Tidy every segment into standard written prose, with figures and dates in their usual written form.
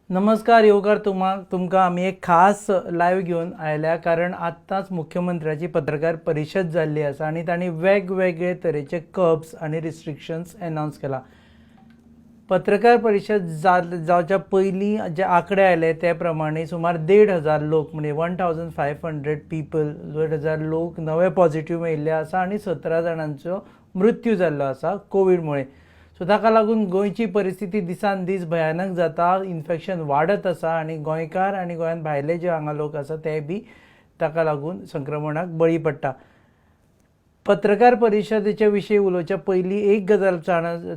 नमस्कार येवकार तुमकां आमी एक खास लायव्ह घेवन आयल्या कारण आत्ताच मुख्यमंत्र्याची पत्रकार परिशद जाल्ली आसा आनी तांणी वेगवेगळे तरेचे कर्ब्स आनी रिस्ट्रिक्शन्स अनावन्स केला. पत्रकार परिशद जावच्या पयलीं जे आंकडे आयले ते प्रमाणे सुमार 1,500 लोक म्हणजे 1,500 पीपल 1,500 लोक नवे पॉझिटिव्ह मेळिल्ले आसा आनी 17 जाणांचो मृत्यू जाल्लो आसा कोविडमुळे. सो ताका लागून गोंयची परिस्थिती दिसान दीस भयानक जाता, इन्फेक्शन वाडत आसा आनी गोंयकार आनी गोंयांत भायले जे हांगा लोक आसा ते बी ताका लागून संक्रमणाक बळी पडटा. पत्रकार परिशदेचे विशीं उलोवच्या पयलीं एक गजाल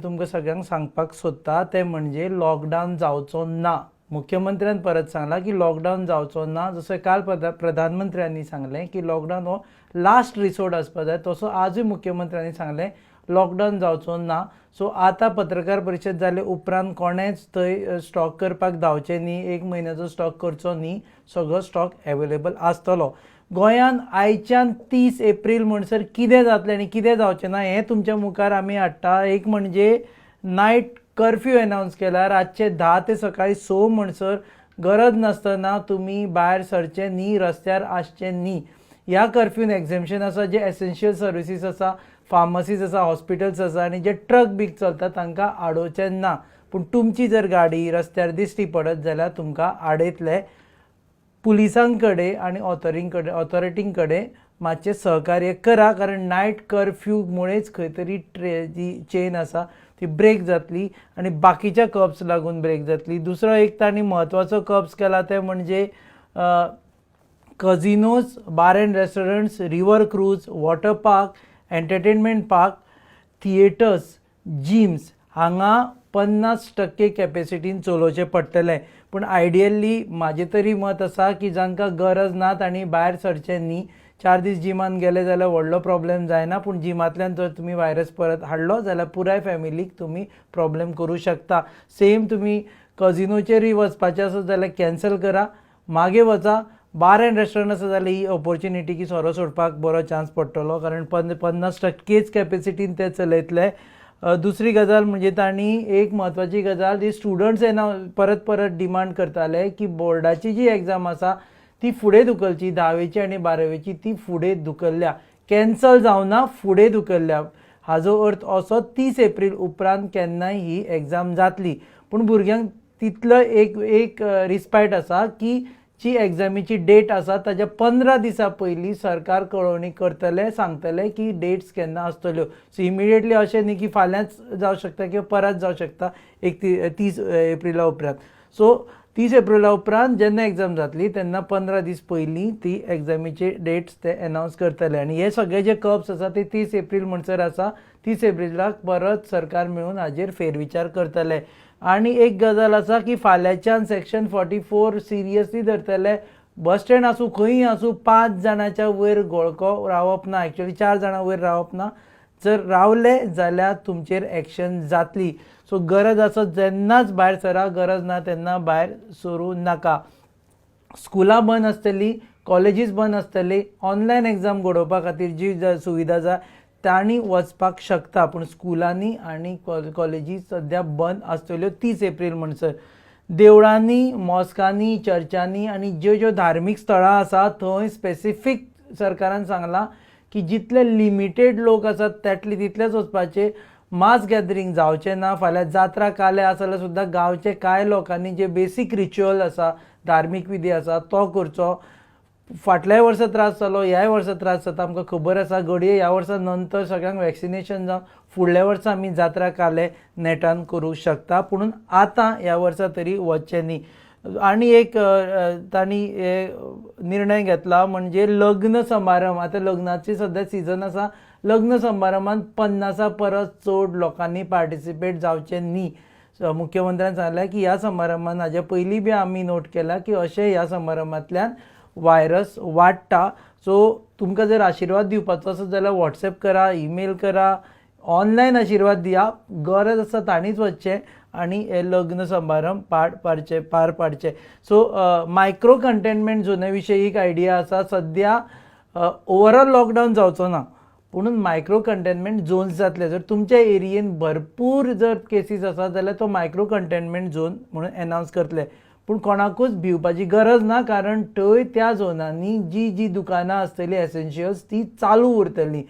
तुमकां सगळ्यांक सांगपाक सोदता ते म्हणजे लॉकडावन जावचो ना. मुख्यमंत्र्यान परत सांगलां की लॉकडावन जावचो ना. जसो काल प्रधानमंत्र्यांनी सांगलें की लॉकडावन हो लास्ट रिसोर्ट आसपा जाय, तसो आजूय मुख्यमंत्र्यांनी सांगलें लॉकडावन जावचो ना. सो आतां पत्रकार परिशद जाले उपरांत कोणेच थंय स्टॉक करपाक धांवचें न्ही, एक म्हयन्याचो स्टॉक करचो न्ही, सगळो स्टॉक अवेलेबल आसतलो. गोंयांत आयच्यान 30 एप्रील म्हणसर कितें जातलें आनी कितें जावचें ना हें तुमच्या मुखार आमी हाडटा. एक म्हणजे नायट कर्फ्यू अनावन्स केला. रातचे 10 ते सकाळी 6 म्हणसर गरज नासतना तुमी भायर सरचें न्ही, रस्त्यार आसचें न्ही. ह्या कर्फ्यून एक्झेम्पशन आसा. जे एसेन्शियल सर्विसीस आसा, फार्मसीज आसा, हॉस्पिटल्स आसा आनी जे ट्रक बी चलता तांकां आडोवचें ना. पूण तुमची जर गाडी रस्त्यार दिश्टी पडत जाल्यार तुमकां आडयतले. पुलिसां कडेन आनी ऑथॉरिटीं कडेन मातशें सहकार्य करा कारण नायट कर्फ्यू मुळेच खंय तरी जी चेन आसा ती ब्रेक जातली आनी बाकीच्या कर्ब्स लागून ब्रेक जातली. दुसरो एक तांणी म्हत्वाचो कर्ब्स केला ते म्हणजे casinos, bar and restaurants, river cruise, water park, entertainment park, theatres, gyms हांगा 50% कॅपेसिटीन चलोवचें पडटलें. पूण आयडियली म्हाजें तरी मत आसा की जांकां गरज ना तांणी भायर सरचें न्ही. 4 दीस जिमान गेले जाल्यार व्हडलो प्रॉब्लेम जायना, पूण जिमांतल्यान जर तुमी व्हायरस परत हाडलो जाल्यार पुराय फॅमिलीक तुमी प्रॉब्लेम करूं शकता. सेम तुमी कझिनोचेरय वचपाचें आसत जाल्यार कॅन्सल करा, मागीर वचा. बार एंड रेस्टॉरंट आसा जाल्यार ही ऑपॉर्च्युनिटी की सोरो सोडपाक बरो चान्स पडटलो कारण 50%च कॅपेसिटीन ते चलयतले. दुसरी गजाल म्हणजे तांणी एक म्हत्वाची गजाल जी स्टुडंट्स परत डिमांड करताले की बोर्डाची जी एग्जाम आसा ती फुडें धुकलची, 10वेची आनी 12वेची ती फुडें धुकल्ल्या, कॅन्सल जावना, फुडें धुकल्ल्या. हाजो अर्थ असो 30 एप्रील उपरांत केन्नाय ही एग्जाम जातली. पूण भुरग्यांक तितलो एक रिस्पायट आसा की जी एग्जामीची डेट आसा ताच्या 15 दिसां पयलीं सरकार कळोवणी करतले, सांगतले की डेट्स केन्ना आसतल्यो. सो इमिडिएटली अशें न्ही की फाल्यांच जावं शकता किंवा परत जावं शकता 30 एप्रिला उपरांत. सो 30 एप्रिला उपरांत जेन्ना एग्जाम जातली तेन्ना 15 दीस पयलीं ती एग्जामीचे डेट्स ते अनावन्स करतले आनी हे सगळे जे कर्ब्स आसा ते 30 एप्रील म्हणसर आसा. 30 एप्रिलाक परत सरकार मेळून हाजेर फेरविचार करतले. आनी एक गजाल आसा की फाल्यांच्यान सेक्शन 44 सिरियसली धरतले. बस स्टँड आसूं खंयी आसूं 5 जाणांच्या वयर घोळको रावप ना, एक्चुअली 4 जाणां वयर रावप ना. जर रावले जाल्यार तुमचेर एक्शन जातली. सो गरज आसत जेन्नाच भायर सरा, गरज ना तेन्ना भायर सरूं नाका. स्कुलां बंद आसतलीं, कॉलेजीस बंद आसतली. ऑनलायन एग्जाम घडोवपा खातीर जी सुविधा आसा तांणी वचपाक शकता, पूण स्कुलांनी आनी कॉलेजी सद्या बंद आसतल्यो 30 एप्रील म्हणसर. देवळांनी, मॉस्कांनी, चर्चांनी आनी ज्यो धार्मीक स्थळां आसा थंय स्पेसिफीक सरकारान सांगलां की जितले लिमिटेड लोक आसात तितलेच वचपाचे. मास गॅदरींग जावचें ना. फाल्यां जात्रा काले आसा जाल्यार सुद्दां गांवचे कांय लोकांनी जे बेसीक रिच्युअल आसा, धार्मीक विधी आसा तो करचो. फाटल्याय वर्सा त्रास जालो, ह्याय वर्सा त्रास जाता आमकां खबर आसा. घडये ह्या वर्सा नंतर सगळ्यांक वॅक्सिनेशन जावन फुडल्या वर्सा आमी जात्रा काले नेटान करूं शकता, पूण आतां ह्या वर्सा तरी वचचें न्ही. आनी एक तांणी निर्णय घेतला म्हणजे लग्न समारंभ. आतां लग्नाची सद्या सिजन आसा. लग्न समारंभांत 50 परस चड लोकांनी पार्टिसिपेट जावचें न्ही. मुख्यमंत्र्यान सांगलें की ह्या समारंभांत हाजे पयलीं बी आमी नोट केला की अशें ह्या समारंभांतल्यान व्हायरस वाडटा. सो तुमकां जर आशिर्वाद दिवपाचो आसा जाल्यार वॉट्सॅप करा, ईमेल करा, ऑनलायन आशिर्वाद दिया. गरज आसा तांणीच वचचें आनी हे लग्न समारंभ पार पाडचे. सो मायक्रो कंटेनमेंट झोना विशयी एक आयडिया आसा. सद्या ओवरऑल लॉकडावन जावचो ना, म्हणून मायक्रो कंटेनमेंट झोन्स जातले. जर तुमच्या एरियेन भरपूर जर केसीस आसा जाल्यार तो मायक्रो कंटेनमेंट झोन म्हणून अनावन्स करतले. पूण कोणाकूच भिवपाची गरज ना, कारण थंय त्या झोनांनी जी दुकानां आसतलीं एसेन्शियल्स ती चालू उरतलीं.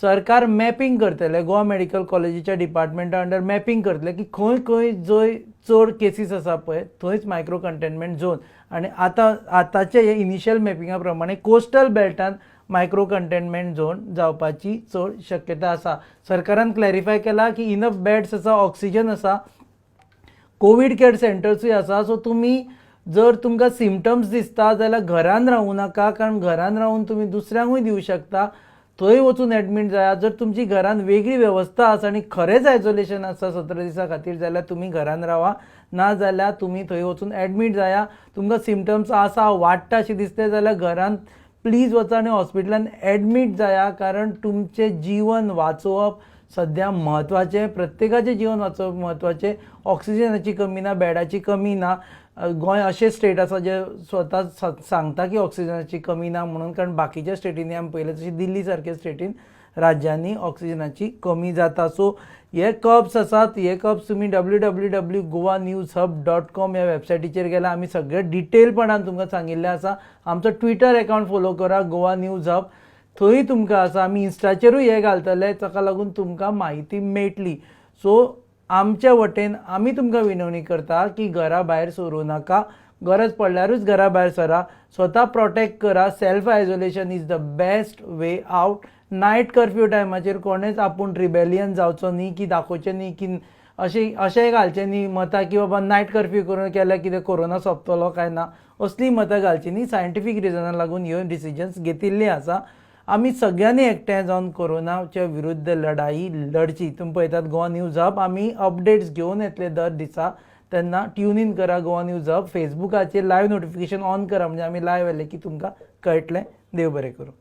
सरकार मॅपिंग करतले, गोवा मेडिकल कॉलेजीच्या डिपार्टमेंटा अंडर मॅपिंग करतले की खंय खंय जंय चड केसीस आसा पळय थंयच मायक्रो कंटेनमेंट झोन. आनी आतांचे हे इनिशियल मॅपिंगा प्रमाणे कोस्टल बेल्टान मायक्रो कंटेनमेंट झोन जावपाची चड शक्यता आसा. सरकारान क्लॅरिफाय केला की इनफ बेड्स आसा, ऑक्सिजन आसा, कोवीड केअर सेंटर्सूय आसा. सो तुमी जर तुमकां सिमटम्स दिसता जाल्यार घरान रावूं नाका, कारण घरान रावून तुमी दुसऱ्यांकूय दिवं शकता. थंय वचून एडमीट जायात. जर तुमची घरान वेगळी वेवस्था आसा आनी खरेंच आयसोलेशन आसा 17 दिसां खातीर जाल्यार तुमी घरान रावा, ना जाल्यार तुमी थंय वचून एडमीट जाया. तुमकां सिमटम्स आसा, वाडटा अशें दिसलें जाल्यार घरान प्लीज वचा आनी हॉस्पिटलान एडमीट जाया, कारण तुमचें जीवन वाचोवप सद्या म्हत्वाचें. प्रत्येकाचें जीवन वाचोवप म्हत्वाचें. ऑक्सिजनाची कमी ना, बेडाची कमी ना. गोंय अशें स्टेट आसा जे स्वता सांगता की ऑक्सिजनाची कमी ना म्हणून, कारण बाकीच्या स्टेटींनी आमी पळयलें जशें दिल्ली सारक्या स्टेटीन राज्यांनी ऑक्सिजनाची कमी जाता. सो हे कब्स आसात, हे कब्स तुमी www.goanewshub.com ह्या वेबसायटीचेर गेल्यार आमी सगळे डिटेलपणान तुमकां सांगिल्लें आसा. आमचो ट्विटर अकावंट फॉलो करा, गोवा न्यूज हब. थंय तुमकां आसा. आमी इन्स्टाचेरूय हे घालतले, ताका लागून तुमकां म्हायती मेळटली. सो आमच्या वटेन आमी तुमकां विनवणी करता की घरा भायर सरूं नाका. गरज पडल्यारूच घरा भायर सरा. स्वता प्रोटेक्ट करा. Self isolation is the best way out. Night curfew टायमाचेर कोणेच आपूण रिबेलियन जावचो न्ही, की दाखोवचें न्ही की अशेंय घालचें न्ही मतां की बाबा नायट कर्फ्यू करून केल्यार कितें कोरोना सोंपतलो काय ना, असलीं मतां घालचीं न्ही. सायंटिफीक रिजनाक लागून ह्यो डिसिजन्स घेतिल्लीं आसा. आमी सगळ्यांनी एकठांय जावन कोरोनाच्या विरुद्ध लढाई लढची. तुमी पळयतात गोवा न्यूज हब. आमी अपडेट्स घेवन येतले दर दिसा, तेन्ना ट्यून इन करा गोवा न्यूज हब. फेसबुकाचेर लायव्ह नोटिफिकेशन ऑन करा, म्हणजे आमी लायव्ह येले की तुमकां कळटलें. देव बरें करूं.